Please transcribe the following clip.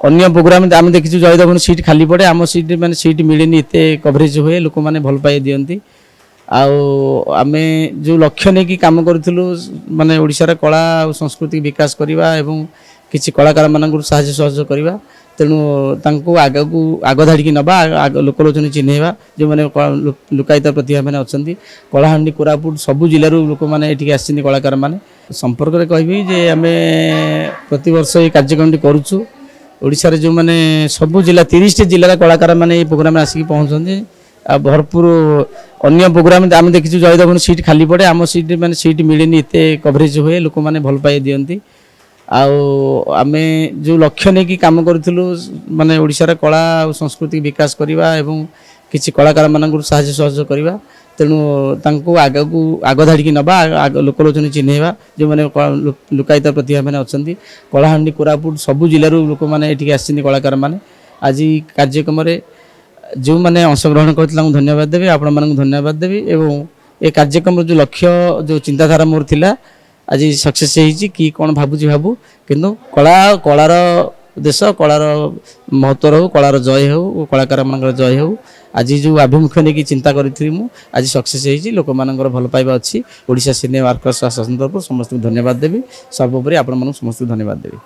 अन्य प्रोग्राम आम देखी जयदेव सीट खाली पड़े आम सीट मैंने सीट मिलेनि एत कवरेज हुए लोक मैंने भल पाई दिखती आम जो लक्ष्य नहीं कि कम करूँ माने ओडिशार कला और संस्कृति विकास करवा एवं किसी कलाकार मान साहय सहयोग करवा तेणु आग को आग धाड़ी की नवा लोकलोचन चिन्हवा जो मैंने लुकायित प्रतिभा मैंने अच्छा कलाहांडी कोरापुट सबू जिलूर लोक मैंने आसी कलाकार मैंने संपर्क में कहबी जे आम प्रत वर्ष ये कार्यक्रम करुचु ओडिशार जो मैंने सबू जिला 30 जिलार कलाकार मैंने प्रोग्राम आसिक पहुँचते भरपूर अन्य प्रोग्राम आम देखी जयदेव सीट खाली पड़े आम सीट मैंने सीट मिलेनि एत कवरेज हुए लोक मैंने भल पाई दिखती आम जो लक्ष्य नहीं कि कम करूँ माने ओडिशार कला और संस्कृति विकास करवा एवं किसी कलाकार मान साहय सहयोग करवा तेणु आग को आग धाड़ी की नवा लोकलोचन चिन्हवा जो मैंने लुकायित प्रतिभा मैंने अच्छा कलाहांडी कोरापुट सबू जिलूर लोक मैंने आसी कलाकार मैंने आज कार्यक्रम जो मैंने अंशग्रहण करते धन्यवाद देवी आपण मानक धन्यवाद देवी एवं ये कार्यक्रम जो लक्ष्य जो चिंताधारा मोर थिला आज सक्सेस होती कि कौन भावुची भावु किंतु कला कलार देश कलार महत्व रो कलार जय हो कलाकार मान जय हो आज जो आभिमुख्य नहीं चिंता करी आज सक्सेस होती लोक मान भल पाइबा अच्छी ओडिशा सिने वर्कर्स एसोसिएशन तरफ समस्त धन्यवाद देवी सर्वोपरि आपण मानक समस्त धन्यवाद देवी।